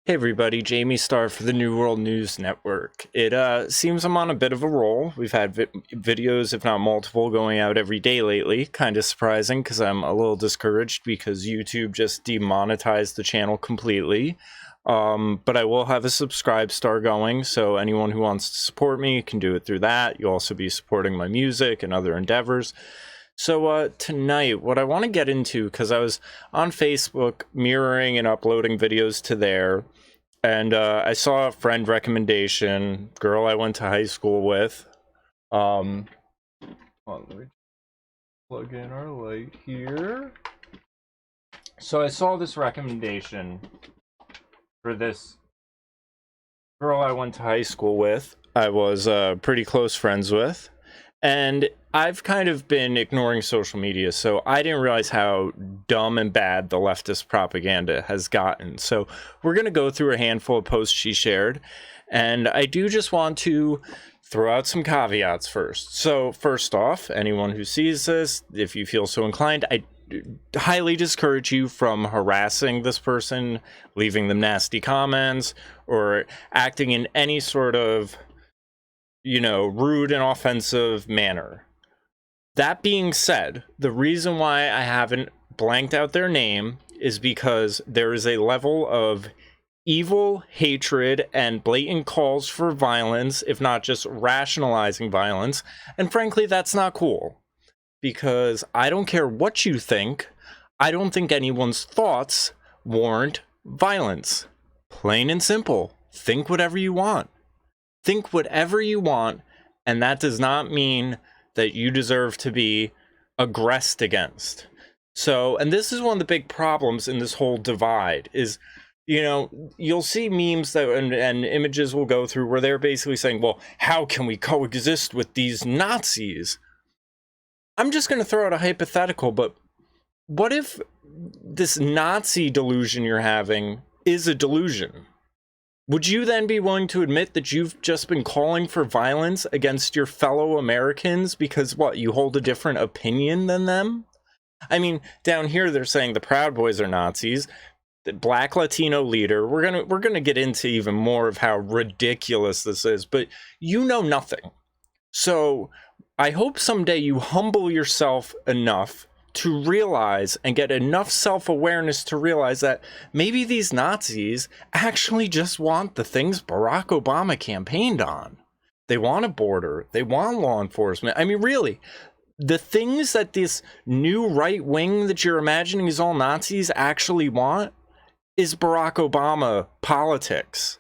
Hey everybody, Jamie Starr for the New World News Network. It seems I'm on a bit of a roll. We've had videos, if not multiple, going out every day lately. Kind of surprising because I'm a little discouraged because YouTube just demonetized the channel completely. But I will have a subscribe star going, so anyone who wants to support me can do it through that. You'll also be supporting my music and other endeavors. So tonight, what I want to get into, because I was on Facebook mirroring and uploading videos to there, and I saw a friend recommendation, girl I went to high school with. Hold on, let me plug in our light here. So I saw this recommendation for this girl I went to high school with. I was pretty close friends with. And I've kind of been ignoring social media, so I didn't realize how dumb and bad the leftist propaganda has gotten. So we're going to go through a handful of posts she shared, and I do just want to throw out some caveats first. So first off, anyone who sees this, if you feel so inclined, I highly discourage you from harassing this person, leaving them nasty comments, or acting in any sort of rude and offensive manner. That being said, the reason why I haven't blanked out their name is because there is a level of evil hatred and blatant calls for violence, if not just rationalizing violence. And frankly, that's not cool. Because I don't care what you think, I don't think anyone's thoughts warrant violence. Plain and simple. Think whatever you want. Think whatever you want, and that does not mean that you deserve to be aggressed against. So, and this is one of the big problems in this whole divide is, you'll see memes that and images will go through where they're basically saying, well, how can we coexist with these Nazis? I'm just going to throw out a hypothetical, but what if this Nazi delusion you're having is a delusion? Would you then be willing to admit that you've just been calling for violence against your fellow Americans because, what, you hold a different opinion than them? I mean, down here they're saying the Proud Boys are Nazis. The Black Latino leader, we're gonna get into even more of how ridiculous this is, but you know nothing. So I hope someday you humble yourself enough to realize and get enough self-awareness to realize that maybe these Nazis actually just want the things Barack Obama campaigned on. They want a border. They want law enforcement. I mean, really, the things that this new right wing that you're imagining is all Nazis actually want is Barack Obama politics.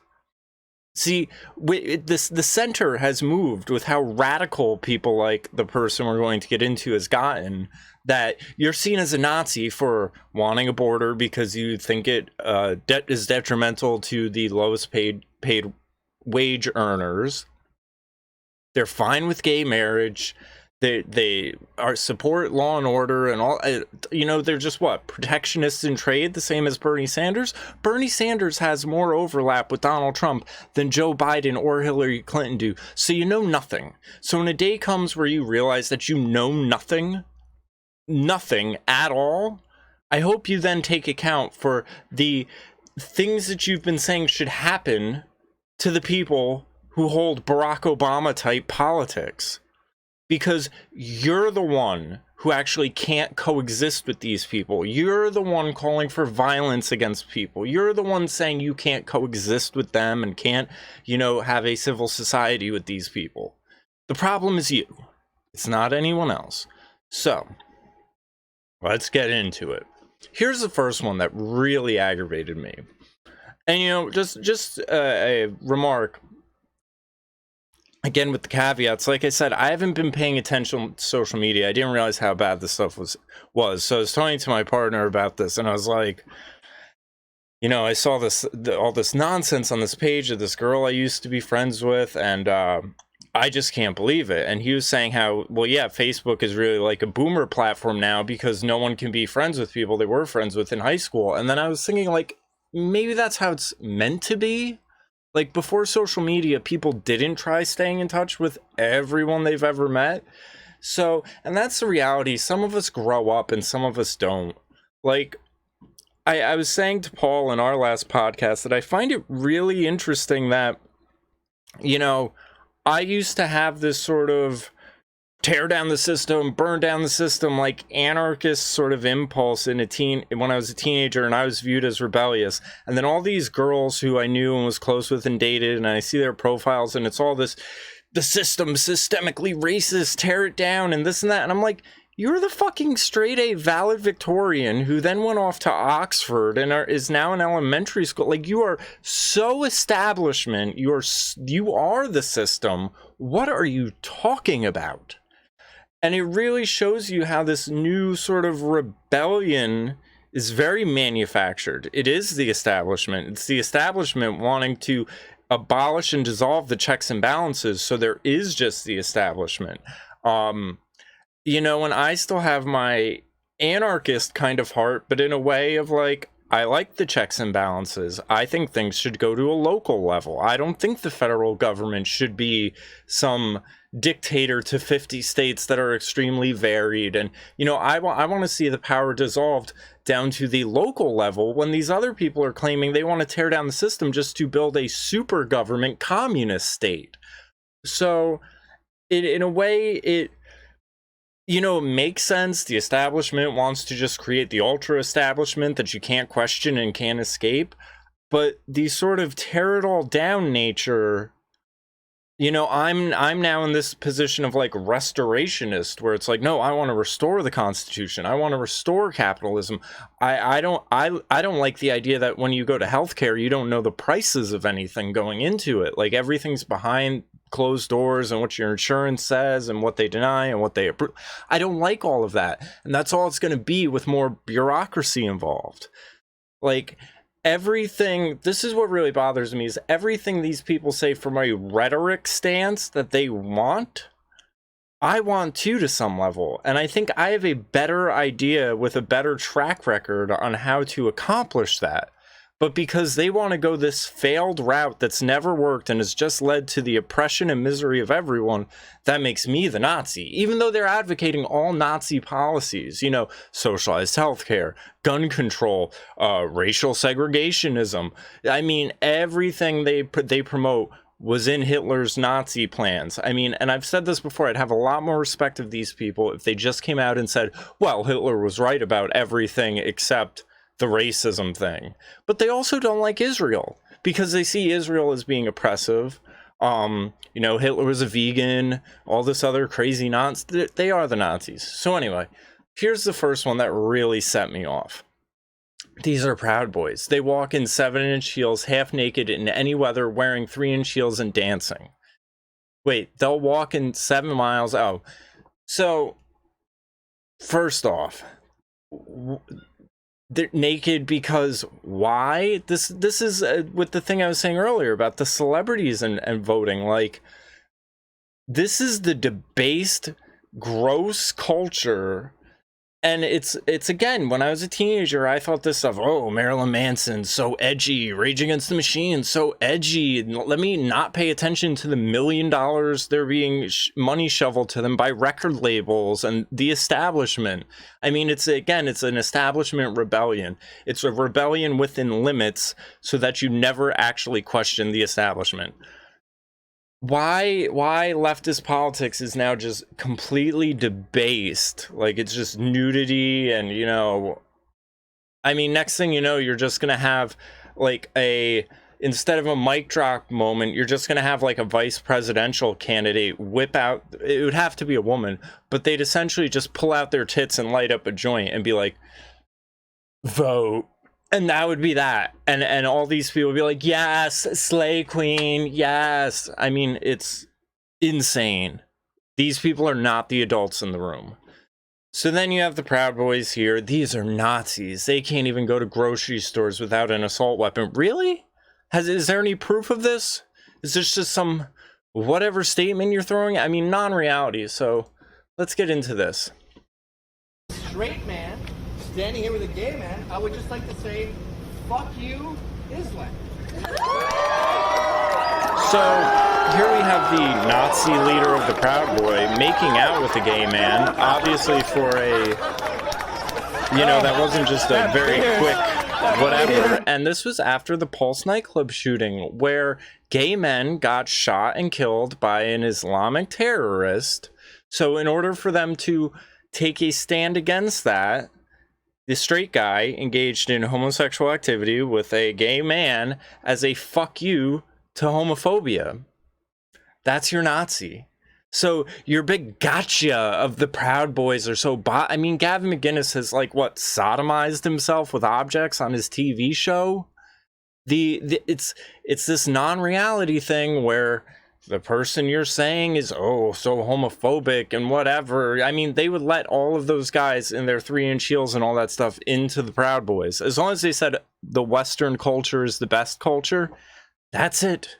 See, the center has moved with how radical people like the person we're going to get into has gotten, that you're seen as a Nazi for wanting a border because you think it is detrimental to the lowest paid wage earners. They're fine with gay marriage. They are support law and order and all. They're just what, protectionists in trade, the same as Bernie Sanders. Bernie Sanders has more overlap with Donald Trump than Joe Biden or Hillary Clinton do. So you know nothing. So when a day comes where you realize that you know nothing at all, I hope you then take account for the things that you've been saying should happen to the people who hold Barack Obama type politics. Because you're the one who actually can't coexist with these people. You're the one calling for violence against people. You're the one saying you can't coexist with them and can't, have a civil society with these people. The problem is you. It's not anyone else. So, let's get into it. Here's the first one that really aggravated me. And, just a remark. Again, with the caveats, like I said, I haven't been paying attention to social media. I didn't realize how bad this stuff was. So I was talking to my partner about this, and I was like, I saw all this nonsense on this page of this girl I used to be friends with, and I just can't believe it. And he was saying how, well, yeah, Facebook is really like a boomer platform now because no one can be friends with people they were friends with in high school. And then I was thinking, like, maybe that's how it's meant to be. Like, before social media, people didn't try staying in touch with everyone they've ever met. So, and that's the reality. Some of us grow up and some of us don't. Like, I was saying to Paul in our last podcast that I find it really interesting that, you know, I used to have this sort of tear down the system, burn down the system, like anarchist sort of impulse when I was a teenager, and I was viewed as rebellious. And then all these girls who I knew and was close with and dated, and I see their profiles, and it's all this, the system systemically racist, tear it down, and this and that. And I'm like, you're the fucking straight A valedictorian who then went off to Oxford and is now in elementary school. Like, you are so establishment. You are the system. What are you talking about? And it really shows you how this new sort of rebellion is very manufactured. It is the establishment. It's the establishment wanting to abolish and dissolve the checks and balances. So there is just the establishment. You know, and I still have my anarchist kind of heart, but in a way of like, I like the checks and balances. I think things should go to a local level. I don't think the federal government should be some dictator to 50 states that are extremely varied. And, you know, I want to see the power dissolved down to the local level when these other people are claiming they want to tear down the system just to build a super government communist state. So in a way, it, you know, it makes sense. The establishment wants to just create the ultra establishment that you can't question and can't escape. But the sort of tear it all down nature, you know, I'm now in this position of like restorationist, where it's like, no, I want to restore the Constitution. I want to restore capitalism. I don't like the idea that when you go to healthcare, you don't know the prices of anything going into it. Like, everything's behind closed doors and what your insurance says and what they deny and what they approve. I don't like all of that. And that's all it's going to be with more bureaucracy involved. Like, everything, this is what really bothers me, is everything these people say from a rhetoric stance that they want, I want too, to some level. And I think I have a better idea with a better track record on how to accomplish that. But because they want to go this failed route that's never worked and has just led to the oppression and misery of everyone, that makes me the Nazi. Even though they're advocating all Nazi policies, you know, socialized healthcare, gun control, racial segregationism. I mean, everything they promote was in Hitler's Nazi plans. I mean, and I've said this before, I'd have a lot more respect of these people if they just came out and said, well, Hitler was right about everything except the racism thing. But they also don't like Israel because they see Israel as being oppressive. You know, Hitler was a vegan, all this other crazy nonsense. They are the Nazis. So anyway, here's the first one that really set me off. These are Proud Boys. They walk in 7-inch heels, half naked in any weather, wearing 3-inch heels and dancing. Wait, they'll walk in 7 miles. Oh, so first off, they're naked because why? This is with the thing I was saying earlier about the celebrities and voting. Like, this is the debased, gross culture. And it's again, when I was a teenager, I thought this stuff, oh, Marilyn Manson, so edgy, Rage Against the Machine, so edgy. Let me not pay attention to the $1 million they're being money shoveled to them by record labels and the establishment. I mean, it's an establishment rebellion. It's a rebellion within limits so that you never actually question the establishment. Why leftist politics is now just completely debased. Like, it's just nudity and, you know, I mean, next thing you know, you're just going to have like instead of a mic drop moment, you're just going to have like a vice presidential candidate whip out, it would have to be a woman, but they'd essentially just pull out their tits and light up a joint and be like, vote. And that would be that. And all these people would be like, yes, slay queen, yes. I mean, it's insane. These people are not the adults in the room. So then you have the Proud Boys here. These are Nazis. They can't even go to grocery stores without an assault weapon. Really? Is there any proof of this? Is this just some whatever statement you're throwing? I mean, non-reality. So let's get into this. Straight man standing here with a gay man, I would just like to say, fuck you, Islam. So here we have the Nazi leader of the Proud Boy making out with a gay man, obviously for a, you know, that wasn't just a very quick whatever. And this was after the Pulse nightclub shooting, where gay men got shot and killed by an Islamic terrorist. So in order for them to take a stand against that, the straight guy engaged in homosexual activity with a gay man as a fuck you to homophobia. That's your Nazi. So your big gotcha of the Proud Boys are so I mean, Gavin McInnes has sodomized himself with objects on his TV show. It's this non-reality thing where the person you're saying is so homophobic and whatever. I mean, they would let all of those guys in their 3-inch heels and all that stuff into the Proud Boys. As long as they said the Western culture is the best culture, that's it.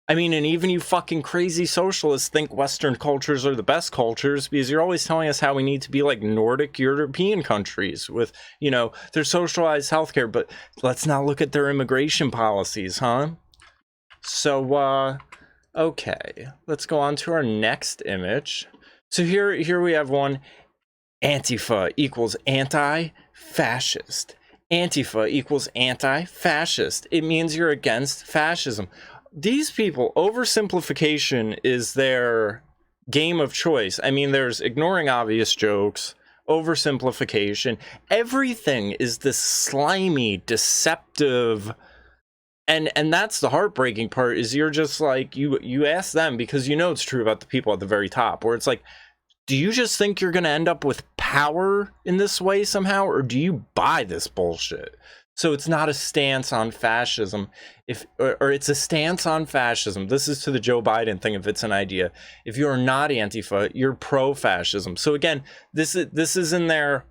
I mean, and even you fucking crazy socialists think Western cultures are the best cultures because you're always telling us how we need to be like Nordic European countries with, their socialized healthcare, but let's not look at their immigration policies, huh? So, okay, let's go on to our next image. So here we have one. Antifa equals anti-fascist. Antifa equals anti-fascist. It means you're against fascism. These people, oversimplification is their game of choice. I mean, there's ignoring obvious jokes, oversimplification. Everything is this slimy, deceptive, and that's the heartbreaking part, is you're just like, you ask them because it's true about the people at the very top, where it's like, do you just think you're going to end up with power in this way somehow, or do you buy this bullshit? So it's not a stance on fascism, or it's a stance on fascism. This is to the Joe Biden thing, if it's an idea. If you're not Antifa, you're pro-fascism. So again, this is in their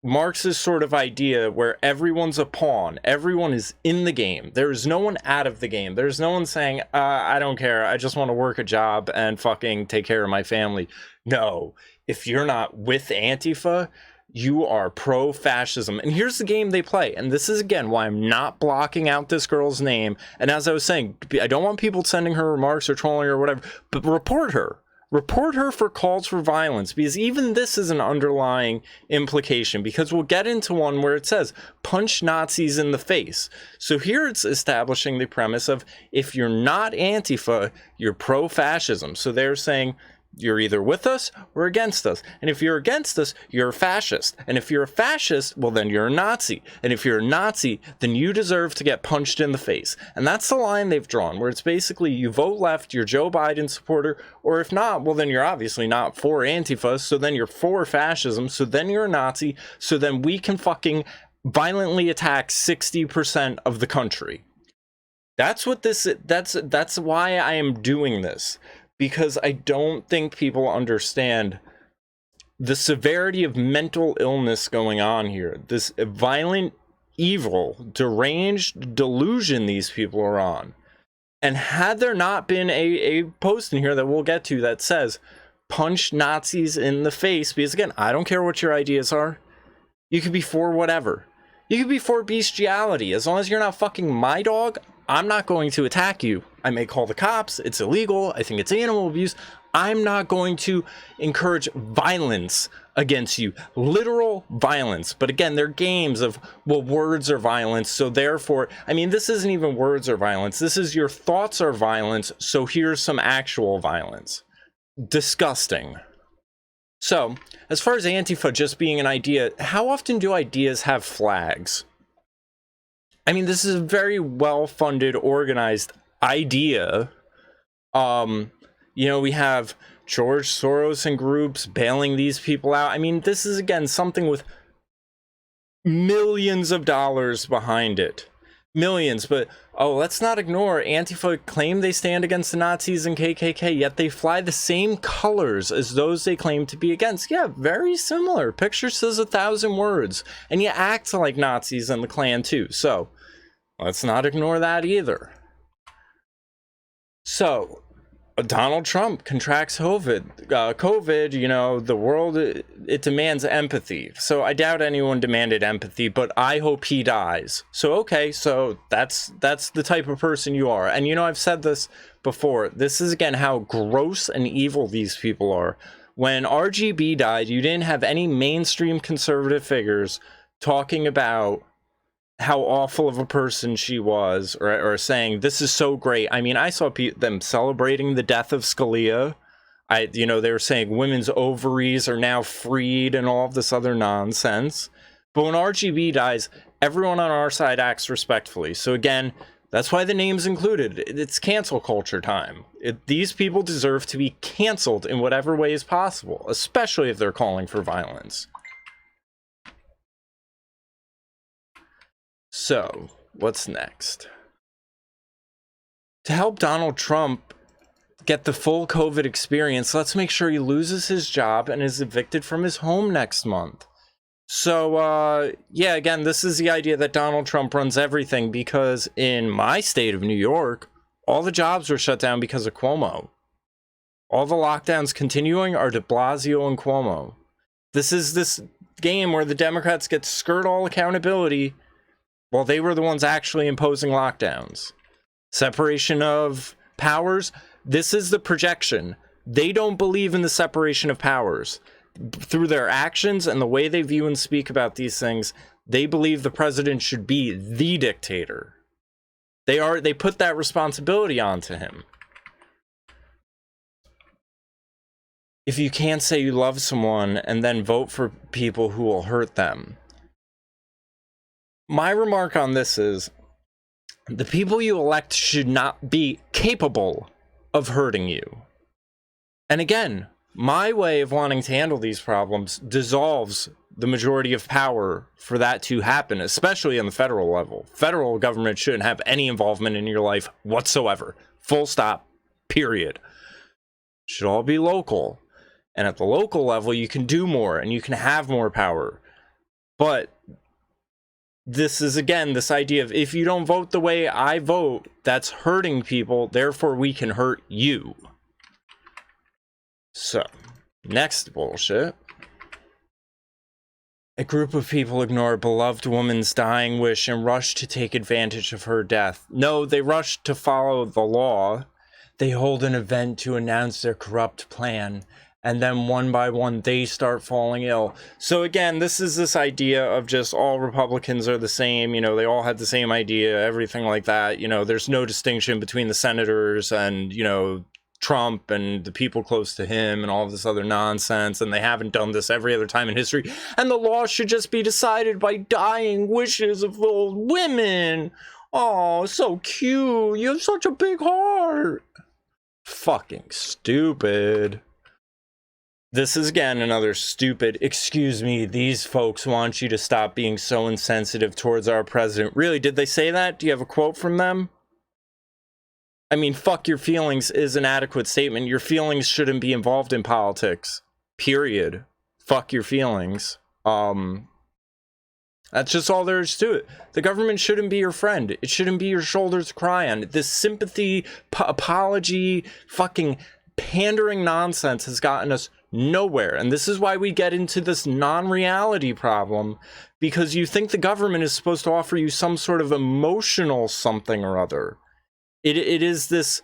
Marxist sort of idea where everyone's a pawn. Everyone is in the game. There is no one out of the game. There's no one saying, I don't care. I just want to work a job and fucking take care of my family. No, if you're not with Antifa, you are pro-fascism. And here's the game they play. And this is, again, why I'm not blocking out this girl's name. And as I was saying, I don't want people sending her remarks or trolling her or whatever, but report her. Report her for calls for violence, because even this is an underlying implication, because we'll get into one where it says, punch Nazis in the face. So here it's establishing the premise of, if you're not Antifa, you're pro-fascism. So they're saying, you're either with us or against us. And if you're against us, you're a fascist. And if you're a fascist, well, then you're a Nazi. And if you're a Nazi, then you deserve to get punched in the face. And that's the line they've drawn, where it's basically, you vote left, you're Joe Biden supporter, or if not, well, then you're obviously not for Antifa, so then you're for fascism, so then you're a Nazi, so then we can fucking violently attack 60% of the country. That's what this, that's why I am doing this. Because I don't think people understand the severity of mental illness going on here. This violent, evil, deranged delusion these people are on. And had there not been a post in here that we'll get to that says, punch Nazis in the face, because again, I don't care what your ideas are. You could be for whatever. You could be for bestiality. As long as you're not fucking my dog, I'm not going to attack you. I may call the cops. It's illegal. I think it's animal abuse. I'm not going to encourage violence against you. Literal violence. But again, they're games of, well, words are violence, so therefore, I mean, this isn't even words are violence. This is your thoughts are violence, so here's some actual violence. Disgusting. So, as far as Antifa just being an idea, how often do ideas have flags? I mean, this is a very well-funded, organized idea. We have George Soros and groups bailing these people out. I mean, this is, again, something with millions of dollars behind it. Millions, but, let's not ignore Antifa claim they stand against the Nazis and KKK, yet they fly the same colors as those they claim to be against. Yeah, very similar. Picture says 1,000 words, and you act like Nazis and the Klan too, so let's not ignore that either. So, Donald Trump contracts COVID, the world, it demands empathy. So I doubt anyone demanded empathy, but I hope he dies. So, okay, so that's the type of person you are. And, I've said this before. This is, again, how gross and evil these people are. When RGB died, you didn't have any mainstream conservative figures talking about how awful of a person she was, or saying this is so great. I mean, I saw them celebrating the death of Scalia. They were saying women's ovaries are now freed and all of this other nonsense. But when RGB dies, everyone on our side acts respectfully. So again, that's why the name's included. It's cancel culture time. These people deserve to be canceled in whatever way is possible, especially if they're calling for violence. So, what's next? To help Donald Trump get the full COVID experience, let's make sure he loses his job and is evicted from his home next month. So, yeah, again, this is the idea that Donald Trump runs everything, because in my state of New York, all the jobs were shut down because of Cuomo. All the lockdowns continuing are de Blasio and Cuomo. This is this game where the Democrats get to skirt all accountability while they were the ones actually imposing lockdowns. Separation of powers, this is the projection. They don't believe in the separation of powers. Through their actions and the way they view and speak about these things, they believe the president should be the dictator. They put that responsibility onto him. If you can't say you love someone and then vote for people who will hurt them. My remark on this is, the people you elect should not be capable of hurting you. And again, my way of wanting to handle these problems dissolves the majority of power for that to happen, especially on the federal level. Federal government shouldn't have any involvement in your life whatsoever. Full stop, period. Should all be local. And at the local level, you can do more and you can have more power. But this is, again, this idea of, if you don't vote the way I vote, that's hurting people, therefore we can hurt you. So, next bullshit. A group of people ignore a beloved woman's dying wish and rush to take advantage of her death. No, they rush to follow the law. They hold an event to announce their corrupt plan, and then one by one they start falling ill. So again, this is this idea of just all Republicans are the same, they all had the same idea, everything like that. There's no distinction between the senators and, Trump and the people close to him and all this other nonsense, and they haven't done this every other time in history, and the law should just be decided by dying wishes of old women. Oh, so cute, you have such a big heart. Fucking stupid. This is again another stupid, excuse me, these folks want you to stop being so insensitive towards our president. Really, did they say that? Do you have a quote from them? I mean, fuck your feelings is an adequate statement. Your feelings shouldn't be involved in politics. Period. Fuck your feelings. That's just all there is to it. The government shouldn't be your friend. It shouldn't be your shoulder to cry on. This sympathy, apology, fucking pandering nonsense has gotten us nowhere. And this is why we get into this non-reality problem, because you think the government is supposed to offer you some sort of emotional something or other. It is this,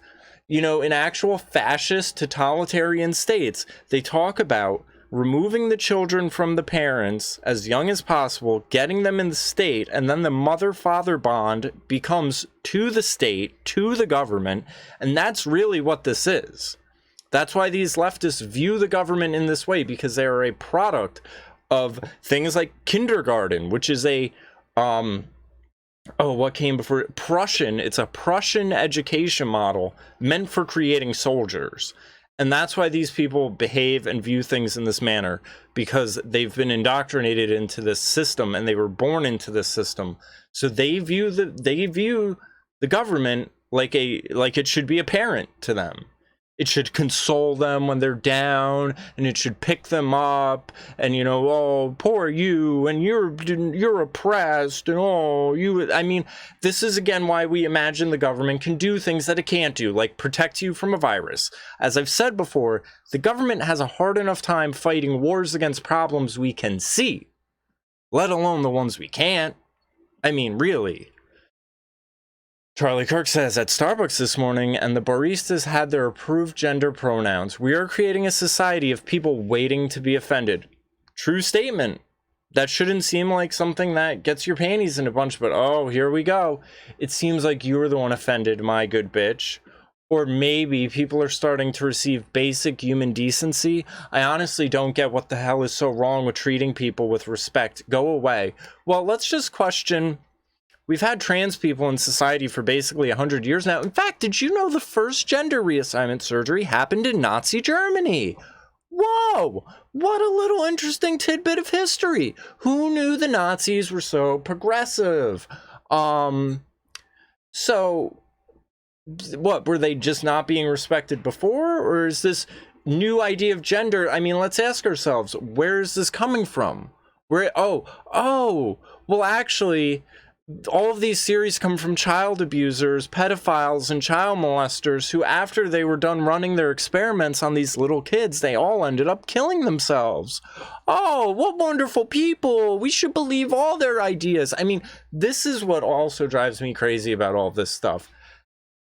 in actual fascist totalitarian states, they talk about removing the children from the parents as young as possible, getting them in the state, and then the mother-father bond becomes to the state, to the government, and that's really what this is. That's why these leftists view the government in this way, because they are a product of things like kindergarten, which is a, what came before it? Prussian. It's a Prussian education model meant for creating soldiers. And that's why these people behave and view things in this manner, because they've been indoctrinated into this system and they were born into this system. So they view the government like it should be a parent to them. It should console them when they're down, and it should pick them up, and oh, poor you, and you're oppressed, and I mean, this is again why we imagine the government can do things that it can't do, like protect you from a virus. As I've said before, the government has a hard enough time fighting wars against problems we can see, let alone the ones we can't. I mean, really. Charlie Kirk says, at Starbucks this morning, and the baristas had their approved gender pronouns. We are creating a society of people waiting to be offended. True statement. That shouldn't seem like something that gets your panties in a bunch, but oh, here we go. It seems like you were the one offended, my good bitch. Or maybe people are starting to receive basic human decency. I honestly don't get what the hell is so wrong with treating people with respect. Go away. Well, let's just question. We've had trans people in society for basically 100 years now. In fact, did you know the first gender reassignment surgery happened in Nazi Germany? Whoa! What a little interesting tidbit of history. Who knew the Nazis were so progressive? So what, were they just not being respected before, or is this new idea of gender? I mean, let's ask ourselves, where is this coming from? Well, actually, all of these theories come from child abusers, pedophiles, and child molesters who, after they were done running their experiments on these little kids, they all ended up killing themselves. Oh, what wonderful people. We should believe all their ideas. I mean, this is what also drives me crazy about all this stuff.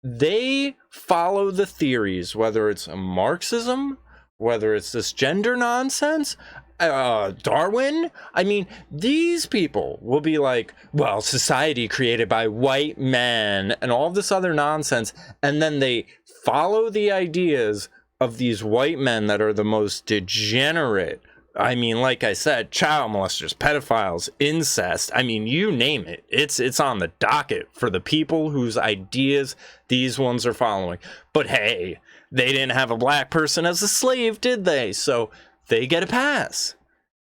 They follow the theories, whether it's Marxism, whether it's this gender nonsense, Darwin. I mean, these people will be like, well, society created by white men and all this other nonsense. And then they follow the ideas of these white men that are the most degenerate. I mean, like I said, child molesters, pedophiles, incest. I mean, you name it. It's on the docket for the people whose ideas these ones are following. But hey, they didn't have a black person as a slave, did they? So they get a pass.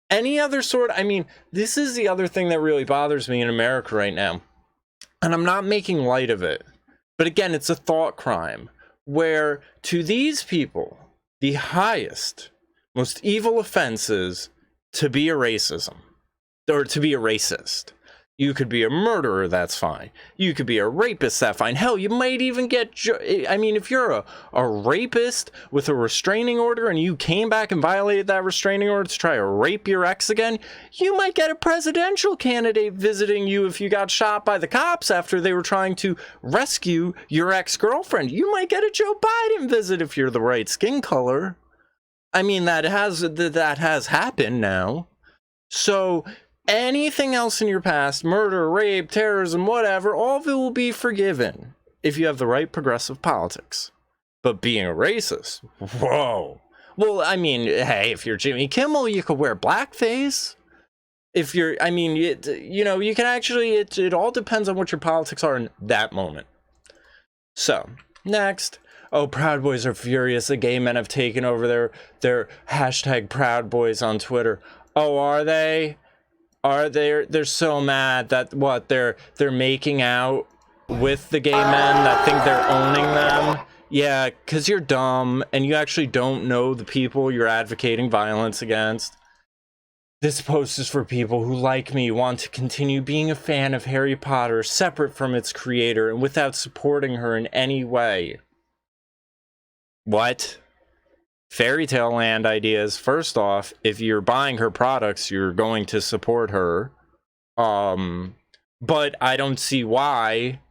Any other sort, I mean, this is the other thing that really bothers me in America right now. And I'm not making light of it. But again, it's a thought crime where to these people, the highest, most evil offense is to be a racism or to be a racist. You could be a murderer, that's fine. You could be a rapist, that's fine. Hell, you might even get, I mean, if you're a rapist with a restraining order and you came back and violated that restraining order to try to rape your ex again, you might get a presidential candidate visiting you if you got shot by the cops after they were trying to rescue your ex-girlfriend. You might get a Joe Biden visit if you're the right skin color. I mean, that has happened now. So anything else in your past, murder, rape, terrorism, whatever, all of it will be forgiven if you have the right progressive politics. But being a racist, whoa. Well, I mean, hey, if you're Jimmy Kimmel, you could wear blackface. If you're, I mean, you can actually, it all depends on what your politics are in that moment. So, next. Oh, Proud Boys are furious. The gay men have taken over their hashtag Proud Boys on Twitter. Oh, are they? They're so mad that they're making out with the gay men that think they're owning them. Yeah, because you're dumb and you actually don't know the people you're advocating violence against. This post is for people who, like me, want to continue being a fan of Harry Potter separate from its creator and without supporting her in any way. What? Fairy Tale Land ideas. First off, if you're buying her products, you're going to support her. But I don't see why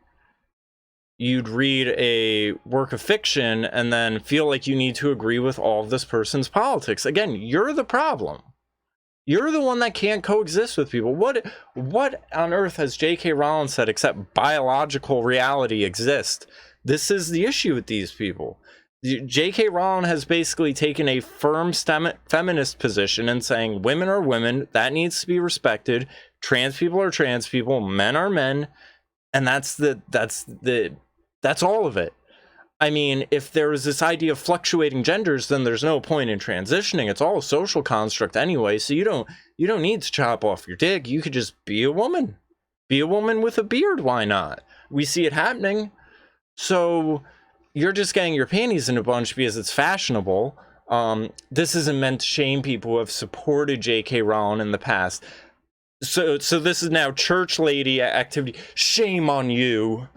you'd read a work of fiction and then feel like you need to agree with all of this person's politics. Again, you're the problem. You're the one that can't coexist with people. What on earth has J.K. Rowling said except biological reality exists? This is the issue with these people. J.K. Rowling has basically taken a firm feminist position and saying women are women, that needs to be respected. Trans people are trans people, men are men, and that's all of it. I mean, if there was this idea of fluctuating genders, then there's no point in transitioning. It's all a social construct anyway, so you don't need to chop off your dick. You could just be a woman. Be a woman with a beard, why not? We see it happening. So you're just getting your panties in a bunch because it's fashionable. This isn't meant to shame people who have supported J.K. Rowling in the past. So this is now church lady activity. Shame on you.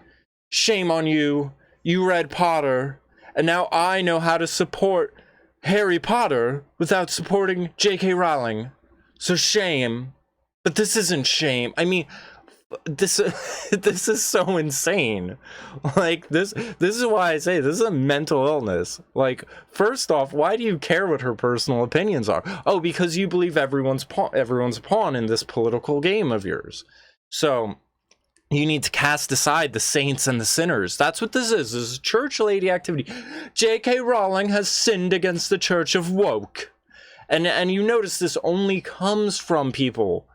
Shame on you. You read Potter, and now I know how to support Harry Potter without supporting J.K. Rowling. So shame. But this isn't shame. I mean, this this is so insane. Like this is why I say this is a mental illness. Like, first off, why do you care what her personal opinions are? Oh, because you believe everyone's a pawn in this political game of yours. So you need to cast aside the saints and the sinners. That's what this is. This is church lady activity. J.K. Rowling has sinned against the church of woke. And you notice this only comes from people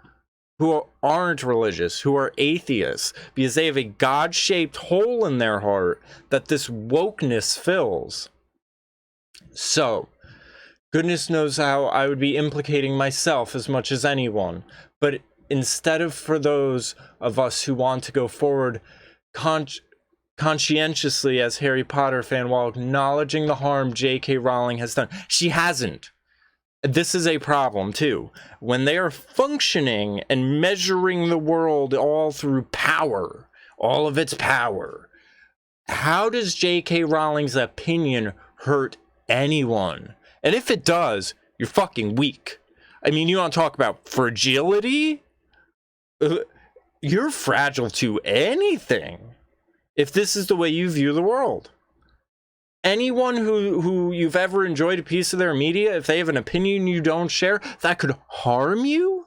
who aren't religious, who are atheists, because they have a God-shaped hole in their heart that this wokeness fills. So, goodness knows how I would be implicating myself as much as anyone, but instead of for those of us who want to go forward conscientiously as Harry Potter fan while acknowledging the harm J.K. Rowling has done, she hasn't. This is a problem too. When they are functioning and measuring the world all through power, all of its power, how does J.K. Rowling's opinion hurt anyone? And if it does, you're fucking weak. I mean, you want to talk about fragility? You're fragile to anything if this is the way you view the world. Anyone who you've ever enjoyed a piece of their media, if they have an opinion you don't share, that could harm you?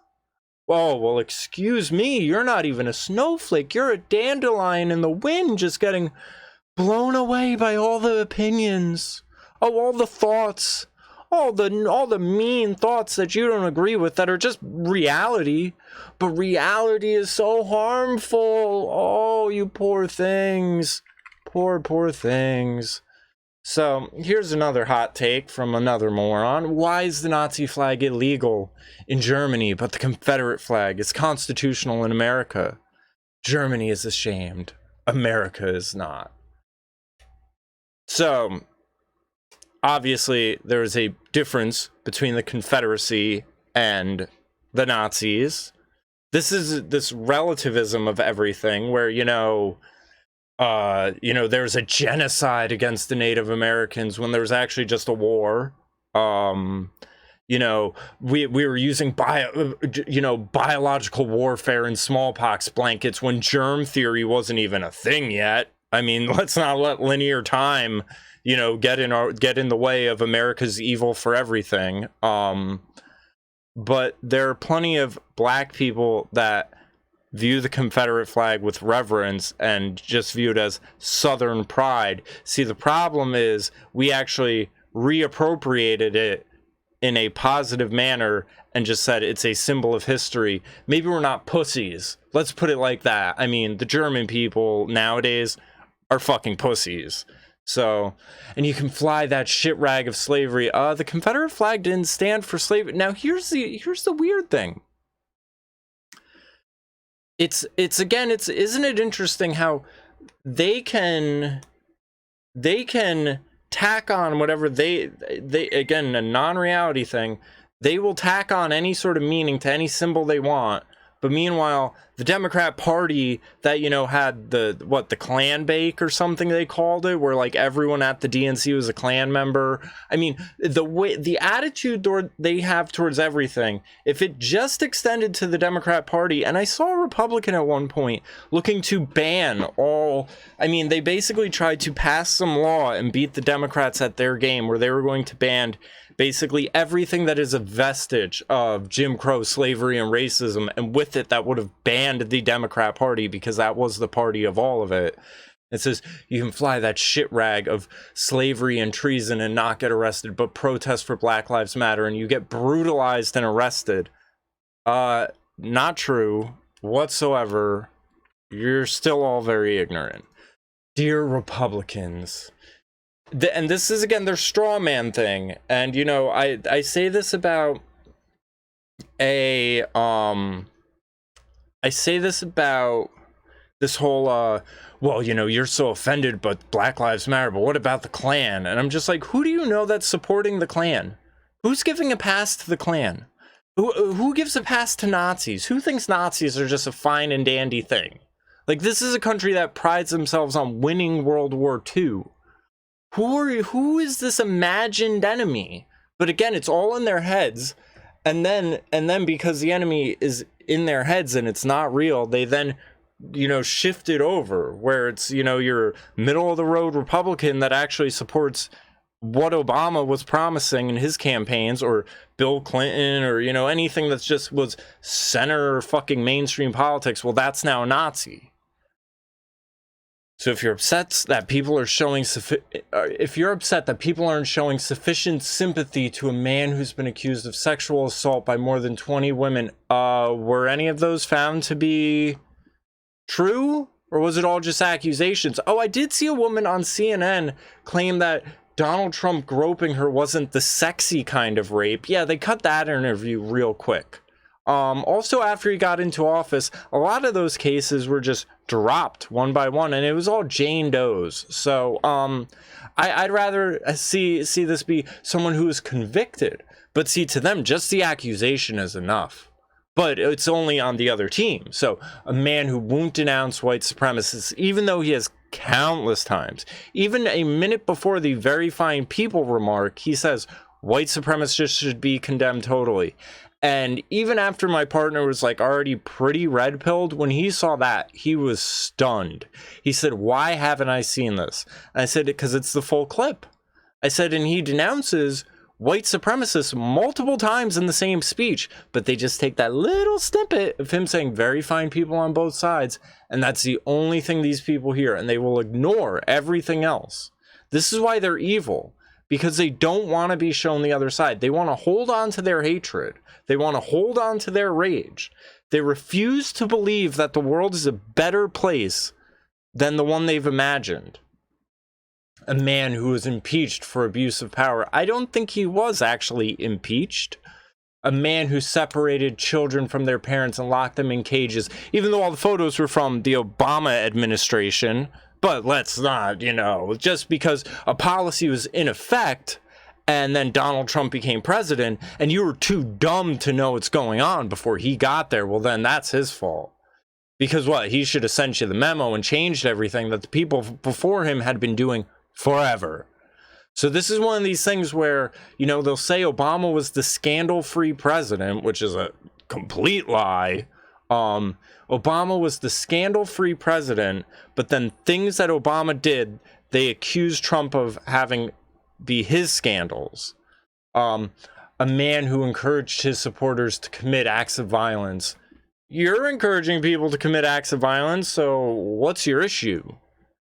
Oh, well, excuse me, you're not even a snowflake. You're a dandelion in the wind just getting blown away by all the opinions. Oh, all the thoughts. All the mean thoughts that you don't agree with that are just reality. But reality is so harmful. Oh, you poor things. Poor things. So, here's another hot take from another moron. Why is the Nazi flag illegal in Germany, but the Confederate flag is constitutional in America? Germany is ashamed. America is not. So, obviously, there is a difference between the Confederacy and the Nazis. This is this relativism of everything where, there's a genocide against the Native Americans when there was actually just a war. We were using biological warfare and smallpox blankets when germ theory wasn't even a thing yet. I mean, let's not let linear time, get in the way of America's evil for everything. But there are plenty of black people that view the Confederate flag with reverence and just view it as Southern pride. See, the problem is we actually reappropriated it in a positive manner and just said it's a symbol of history. Maybe we're not pussies. Let's put it like that. I mean, the German people nowadays are fucking pussies. So, and you can fly that shit rag of slavery. The Confederate flag didn't stand for slavery. Now, here's the weird thing. Isn't it interesting how they can tack on whatever they again, a non-reality thing, they will tack on any sort of meaning to any symbol they want. But meanwhile, the Democrat Party that, had the Klan bake or something they called it, where like everyone at the DNC was a Klan member. I mean, the attitude they have towards everything, if it just extended to the Democrat Party, and I saw a Republican at one point looking to ban they basically tried to pass some law and beat the Democrats at their game where they were going to ban basically everything that is a vestige of Jim Crow, slavery, and racism, and with it, that would have banned the Democrat Party because that was the party of all of it. It says you can fly that shit rag of slavery and treason and not get arrested, but protest for Black Lives Matter and you get brutalized and arrested. Not true whatsoever. You're still all very ignorant. Dear Republicans, and this is again their straw man thing, and I say this about this whole you're so offended but Black Lives Matter, but what about the Klan? And I'm just like, who do you know that's supporting the Klan? Who's giving a pass to the Klan? Who gives a pass to Nazis? Who thinks Nazis are just a fine and dandy thing? Like, this is a country that prides themselves on winning World War II. Who is this imagined enemy? But again, it's all in their heads. And then because the enemy is in their heads and it's not real, they then shifted over, where it's, your middle of the road Republican that actually supports what Obama was promising in his campaigns, or Bill Clinton, or, anything that's just was center fucking mainstream politics. Well, that's now a Nazi. So if you're upset that people are showing aren't showing sufficient sympathy to a man who's been accused of sexual assault by more than 20 women, were any of those found to be true, or was it all just accusations? Oh, I did see a woman on CNN claim that Donald Trump groping her wasn't the sexy kind of rape. Yeah, they cut that interview real quick. Also, after he got into office, a lot of those cases were just dropped one by one, and it was all Jane Does. So I'd rather see this be someone who is convicted, but see, to them, just the accusation is enough. But it's only on the other team. So a man who won't denounce white supremacists, even though he has countless times, even a minute before the very fine people remark, he says white supremacists should be condemned totally. And even after my partner was like already pretty red-pilled, when he saw that, he was stunned. He said, "Why haven't I seen this?" And I said, "Because it's the full clip." I said, and he denounces white supremacists multiple times in the same speech, but they just take that little snippet of him saying very fine people on both sides, and that's the only thing these people hear, and they will ignore everything else. This is why they're evil, because they don't want to be shown the other side. They want to hold on to their hatred. They want to hold on to their rage. They refuse to believe that the world is a better place than the one they've imagined. A man who was impeached for abuse of power. I don't think he was actually impeached. A man who separated children from their parents and locked them in cages, even though all the photos were from the Obama administration. But let's not, just because a policy was in effect, and then Donald Trump became president, and you were too dumb to know what's going on before he got there, well, then that's his fault. Because what? He should have sent you the memo and changed everything that the people before him had been doing forever. So this is one of these things where, they'll say Obama was the scandal-free president, which is a complete lie. Obama was the scandal-free president, but then things that Obama did, they accused Trump of having be his scandals. A man who encouraged his supporters to commit acts of violence. You're encouraging people to commit acts of violence, so what's your issue?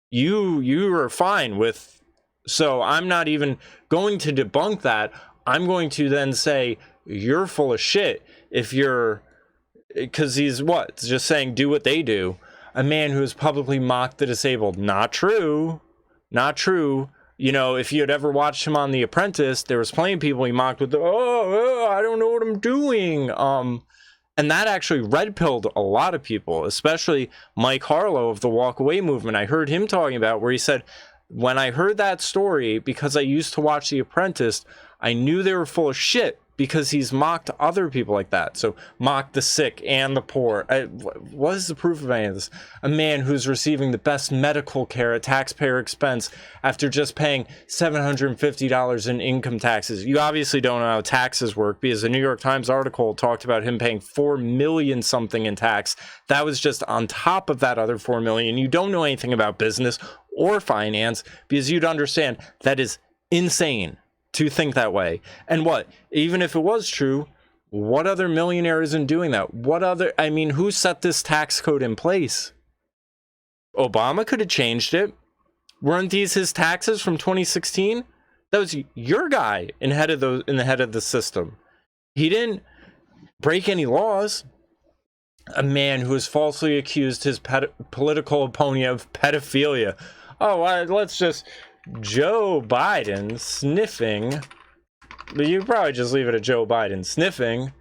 You are fine with... So I'm not even going to debunk that. I'm going to then say, you're full of shit if you're... Because he's what? Just saying, do what they do. A man who has publicly mocked the disabled. Not true. Not true. If you had ever watched him on The Apprentice, there was plenty of people he mocked with the, I don't know what I'm doing. And that actually red-pilled a lot of people, especially Mike Harlow of the Walk Away movement. I heard him talking about where he said, when I heard that story, because I used to watch The Apprentice, I knew they were full of shit, because he's mocked other people like that. So mocked the sick and the poor. What is the proof of any of this? A man who's receiving the best medical care at taxpayer expense after just paying $750 in income taxes. You obviously don't know how taxes work, because the New York Times article talked about him paying $4 million something in tax. That was just on top of that other $4 million. You don't know anything about business or finance, because you'd understand that is insane to think that way. And what, even if it was true, what other millionaire isn't doing that? Who set this tax code in place? Obama could have changed it. Weren't these his taxes from 2016? That was your guy in the head of the system. He didn't break any laws. A man who has falsely accused his political opponent of pedophilia. Joe Biden sniffing, but you probably just leave it at Joe Biden sniffing.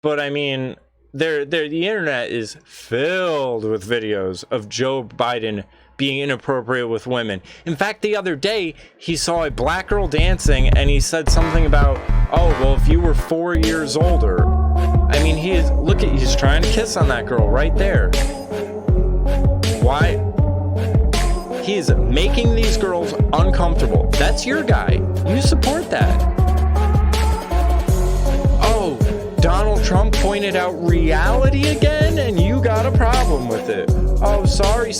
But the internet is filled with videos of Joe Biden being inappropriate with women. In fact, the other day, he saw a black girl dancing, and he said something about, if you were 4 years older. He's trying to kiss on that girl right there. Why? He is making these girls uncomfortable. That's your guy. You support that. Donald Trump pointed out reality again, and you got a problem with it. Oh, sorry.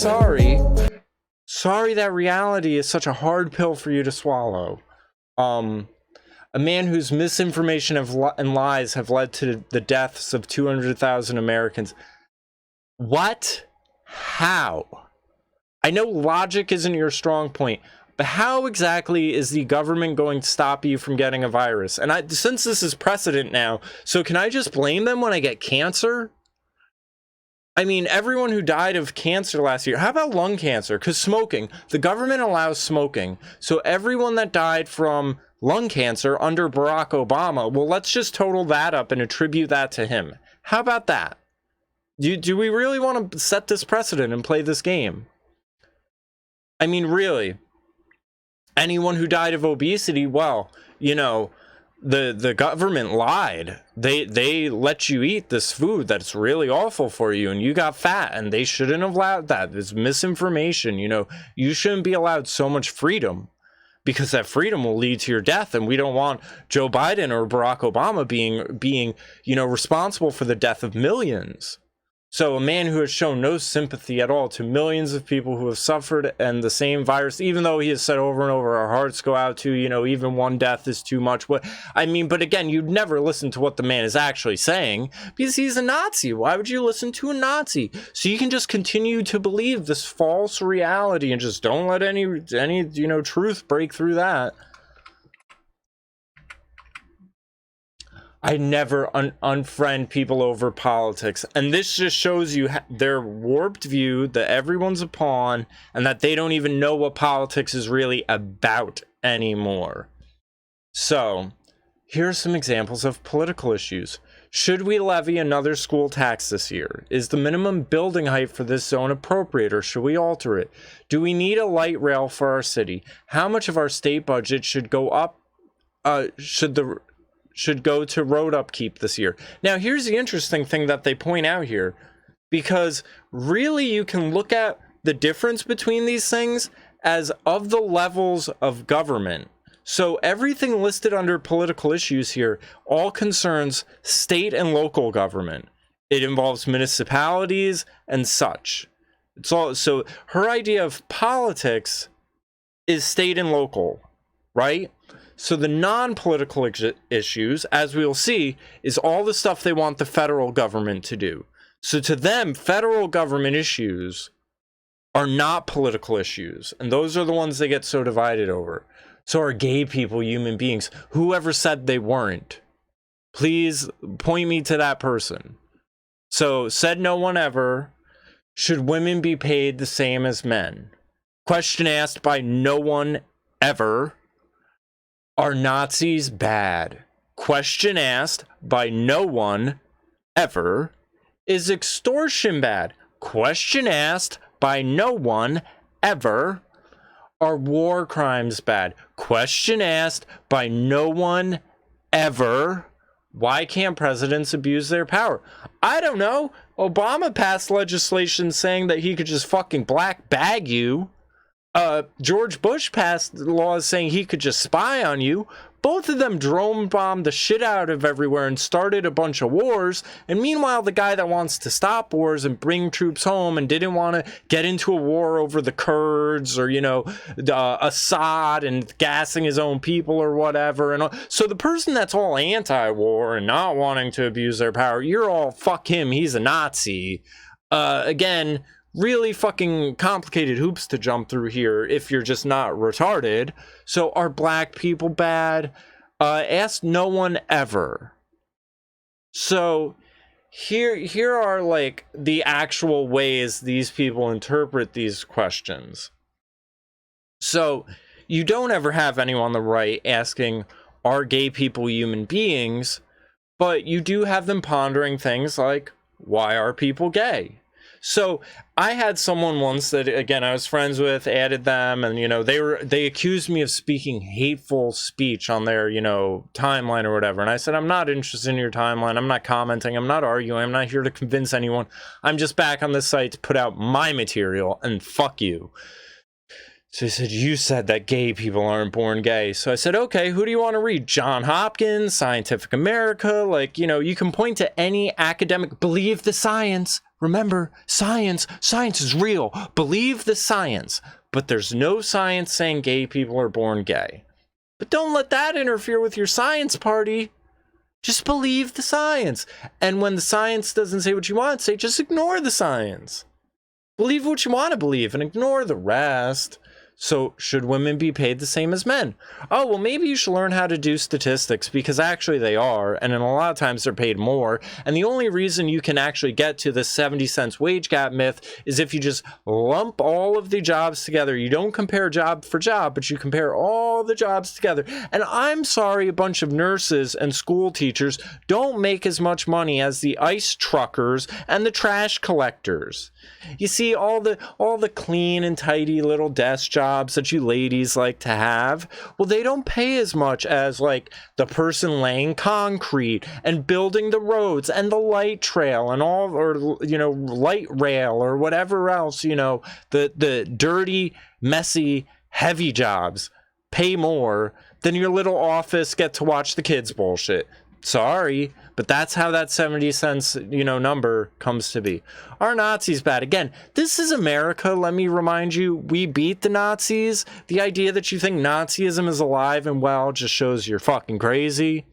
Sorry that reality is such a hard pill for you to swallow. A man whose misinformation and lies have led to the deaths of 200,000 Americans. What? How? I know logic isn't your strong point, but how exactly is the government going to stop you from getting a virus? And since this is precedent now, so can I just blame them when I get cancer? I mean, everyone who died of cancer last year, how about lung cancer? Because smoking, the government allows smoking. So everyone that died from lung cancer under Barack Obama, well, let's just total that up and attribute that to him. How about that? Do we really want to set this precedent and play this game? I mean, really, anyone who died of obesity, well, you know, the government lied. They let you eat this food that's really awful for you, and you got fat, and they shouldn't have allowed that. There's misinformation. You know, you shouldn't be allowed so much freedom, because that freedom will lead to your death, and we don't want Joe Biden or Barack Obama being you know, responsible for the death of millions. So a man who has shown no sympathy at all to millions of people who have suffered and the same virus, even though he has said over and over, our hearts go out to, you know, even one death is too much. What I mean, but again, you'd never listen to what the man is actually saying because he's a Nazi. Why would you listen to a Nazi? So you can just continue to believe this false reality and just don't let any you know, truth break through that. I never unfriend people over politics. And this just shows you their warped view that everyone's a pawn and that they don't even know what politics is really about anymore. So, here are some examples of political issues. Should we levy another school tax this year? Is the minimum building height for this zone appropriate, or should we alter it? Do we need a light rail for our city? How much of our state budget should go up? Should go to road upkeep this year. Now, here's the interesting thing that they point out here, because really you can look at the difference between these things as of the levels of government. So everything listed under political issues here all concerns state and local government. It involves municipalities and such. It's all, so her idea of politics is state and local, right? So the non-political issues, as we'll see, is all the stuff they want the federal government to do. So to them, federal government issues are not political issues. And those are the ones they get so divided over. So are gay people human beings? Whoever said they weren't? Please point me to that person. So said no one ever. Should women be paid the same as men? Question asked by no one ever. Are Nazis bad? Question asked by no one ever. Is extortion bad? Question asked by no one ever. Are war crimes bad? Question asked by no one ever. Why can't presidents abuse their power? I don't know. Obama passed legislation saying that he could just fucking black bag you. George Bush passed laws saying he could just spy on you. Both of them drone bombed the shit out of everywhere and started a bunch of wars. And meanwhile, the guy that wants to stop wars and bring troops home and didn't want to get into a war over the Kurds or, you know, Assad and gassing his own people or whatever. And all. So the person that's all anti-war and not wanting to abuse their power, you're all, fuck him, he's a Nazi. Again, really fucking complicated hoops to jump through here if you're just not retarded. So are black people bad? Ask no one ever. So here are like the actual ways these people interpret these questions. So you don't ever have anyone on the right asking, are gay people human beings? But you do have them pondering things like, why are people gay? So I had someone once that, again, I was friends with, added them, and, you know, they accused me of speaking hateful speech on their, you know, timeline or whatever. And I said, I'm not interested in your timeline. I'm not commenting. I'm not arguing. I'm not here to convince anyone. I'm just back on this site to put out my material, and fuck you. So he said, you said that gay people aren't born gay. So I said, okay, who do you want to read? John Hopkins, Scientific America. Like, you know, you can point to any academic. Believe the science. Remember, science is real. Believe the science. But there's no science saying gay people are born gay. But don't let that interfere with your science party. Just believe the science. And when the science doesn't say what you want to say, just ignore the science. Believe what you want to believe and ignore the rest. So should women be paid the same as men? Oh, well, maybe you should learn how to do statistics, because actually they are. And in a lot of times they're paid more. And the only reason you can actually get to the 70 cents wage gap myth is if you just lump all of the jobs together. You don't compare job for job, but you compare all the jobs together. And I'm sorry, a bunch of nurses and school teachers don't make as much money as the ice truckers and the trash collectors. You see, all the clean and tidy little desk jobs that you ladies like to have, well, they don't pay as much as like the person laying concrete and building the roads and the light trail and all, or, you know, light rail or whatever else, you know, the dirty, messy, heavy jobs pay more than your little office get to watch the kids bullshit. Sorry, but that's how that 70 cents, you know, number comes to be. Are Nazis bad? Again, this is America. Let me remind you, we beat the Nazis. The idea that you think Nazism is alive and well just shows you're fucking crazy.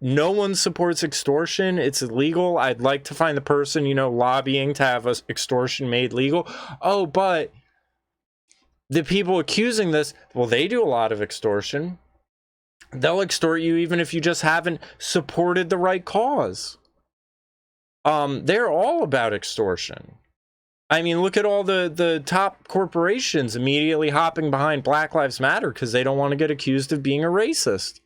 No one supports extortion. It's illegal. I'd like to find the person, you know, lobbying to have extortion made legal. Oh, but the people accusing this, well, they do a lot of extortion. They'll extort you even if you just haven't supported the right cause. They're all about extortion. I mean, look at all the top corporations immediately hopping behind Black Lives Matter because they don't want to get accused of being a racist.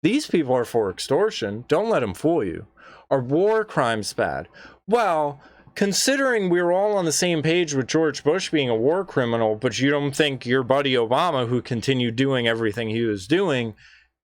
These people are for extortion. Don't let them fool you. Are war crimes bad? Well, considering we're all on the same page with George Bush being a war criminal, but you don't think your buddy Obama, who continued doing everything he was doing,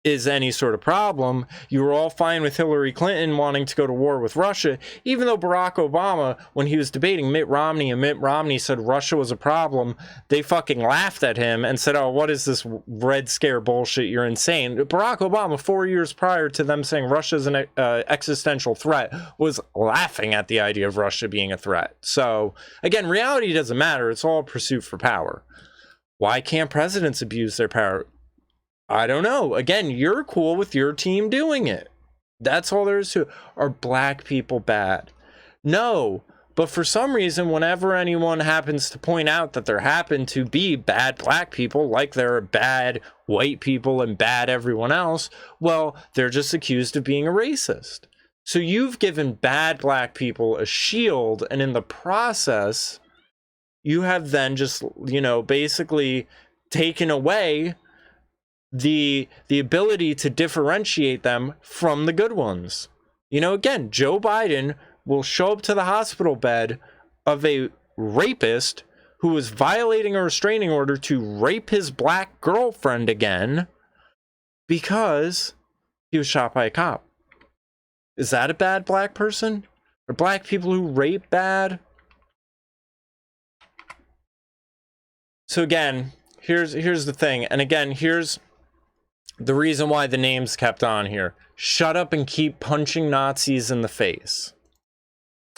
is any sort of problem. You were all fine with Hillary Clinton wanting to go to war with Russia, even though Barack Obama, when he was debating Mitt Romney, and Mitt Romney said Russia was a problem, they fucking laughed at him and said, oh, what is this Red Scare bullshit? You're insane. Barack Obama, 4 years prior to them saying Russia's an existential threat, was laughing at the idea of Russia being a threat. So, again, reality doesn't matter. It's all pursuit for power. Why can't presidents abuse their power? I don't know. Again, you're cool with your team doing it. That's all there is to it. Are black people bad? No. But for some reason, whenever anyone happens to point out that there happen to be bad black people, like there are bad white people and bad everyone else, well, they're just accused of being a racist. So you've given bad black people a shield, and in the process, you have then just, you know, basically taken away the ability to differentiate them from the good ones. You know, again, Joe Biden will show up to the hospital bed of a rapist who was violating a restraining order to rape his black girlfriend again because he was shot by a cop. Is that a bad black person? Are black people who rape bad? So again, here's the thing. And again, here's the reason why the name's kept on here. Shut up and keep punching Nazis in the face.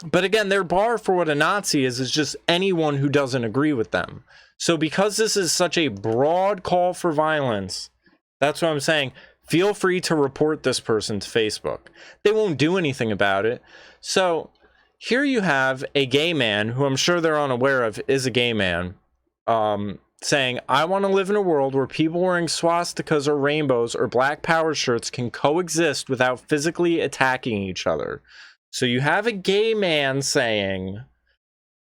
But again, their bar for what a Nazi is just anyone who doesn't agree with them. So because this is such a broad call for violence, that's what I'm saying. Feel free to report this person to Facebook. They won't do anything about it. So here you have a gay man, who I'm sure they're unaware of is a gay man, saying, I want to live in a world where people wearing swastikas or rainbows or black power shirts can coexist without physically attacking each other. So you have a gay man saying,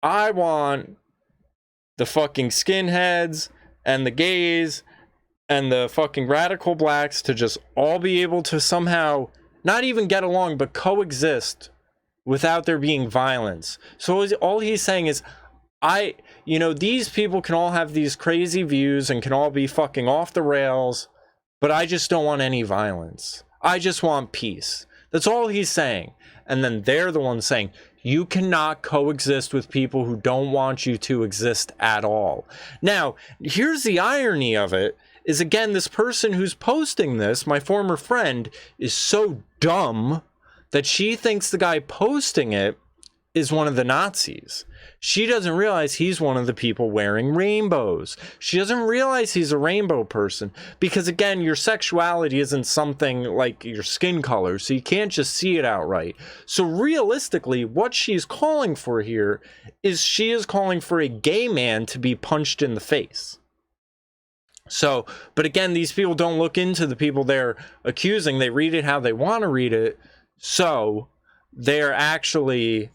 I want the fucking skinheads and the gays and the fucking radical blacks to just all be able to somehow not even get along, but coexist without there being violence. So all he's saying is, these people can all have these crazy views and can all be fucking off the rails, but I just don't want any violence. I just want peace. That's all he's saying. and then they're the ones saying, you cannot coexist with people who don't want you to exist at all. Now, here's the irony of it, is again, this person who's posting this, my former friend, is so dumb that she thinks the guy posting it is one of the Nazis. She doesn't realize he's one of the people wearing rainbows. She doesn't realize he's a rainbow person because, again, your sexuality isn't something like your skin color, so you can't just see it outright. So realistically, what she's calling for here is she is calling for a gay man to be punched in the face. So, but again, these people don't look into the people they're accusing. They read it how they want to read it. So they're actually,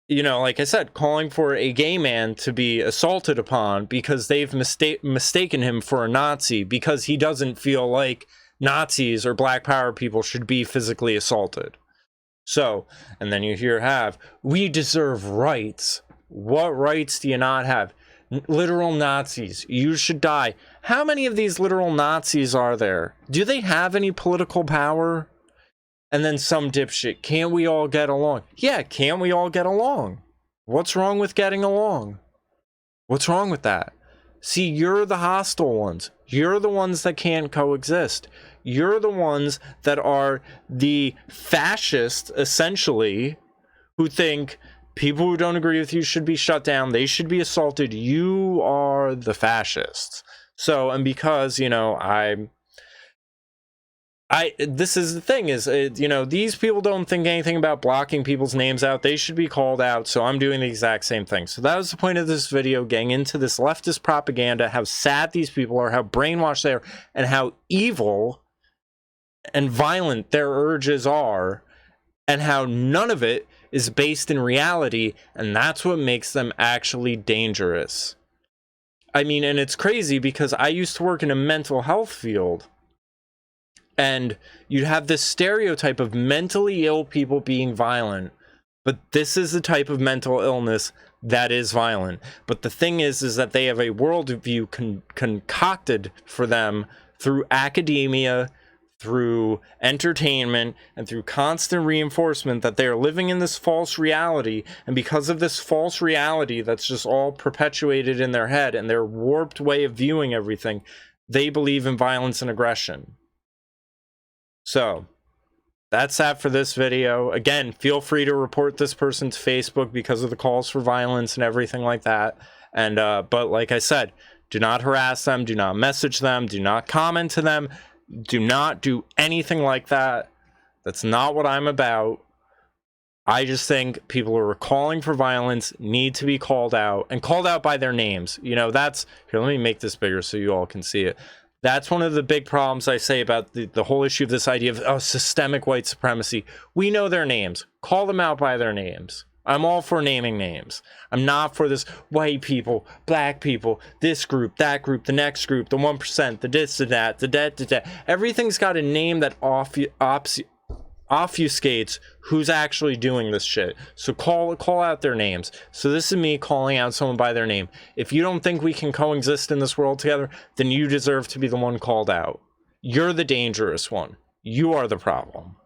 you know, like I said, calling for a gay man to be assaulted upon because they've mistaken him for a Nazi because he doesn't feel like Nazis or Black Power people should be physically assaulted. So, and then you hear we deserve rights. What rights do you not have? Literal Nazis. You should die. How many of these literal Nazis are there? Do they have any political power? And then some dipshit, can't we all get along? Yeah, can't we all get along? What's wrong with getting along? What's wrong with that? See, you're the hostile ones. You're the ones that can't coexist. You're the ones that are the fascists, essentially, who think people who don't agree with you should be shut down. They should be assaulted. You are the fascists. So, and because, you know, this is the thing is, you know, these people don't think anything about blocking people's names out. They should be called out. So I'm doing the exact same thing. So that was the point of this video, getting into this leftist propaganda, how sad these people are, how brainwashed they are, and how evil and violent their urges are, and how none of it is based in reality. And that's what makes them actually dangerous. I mean, and it's crazy because I used to work in a mental health field. And you have this stereotype of mentally ill people being violent. But this is the type of mental illness that is violent. But the thing is that they have a worldview concocted for them through academia, through entertainment, and through constant reinforcement that they are living in this false reality. And because of this false reality that's just all perpetuated in their head and their warped way of viewing everything, they believe in violence and aggression. So that's that for this video. Again, feel free to report this person to Facebook because of the calls for violence and everything like that. And but like I said, do not harass them, do not message them, do not comment to them, do not do anything like that. That's not what I'm about. I just think people who are calling for violence need to be called out, and called out by their names. You know, that's here, let me make this bigger so you all can see it. That's one of the big problems I say about the whole issue of this idea of systemic white supremacy. We know their names. Call them out by their names. I'm all for naming names. I'm not for this white people, black people, this group, that group, the next group, the 1%, the this, the that, the that. Everything's got a name that obfuscates who's actually doing this shit. So call out their names. So this is me calling out someone by their name. If you don't think we can coexist in this world together, then you deserve to be the one called out. You're the dangerous one. You are the problem.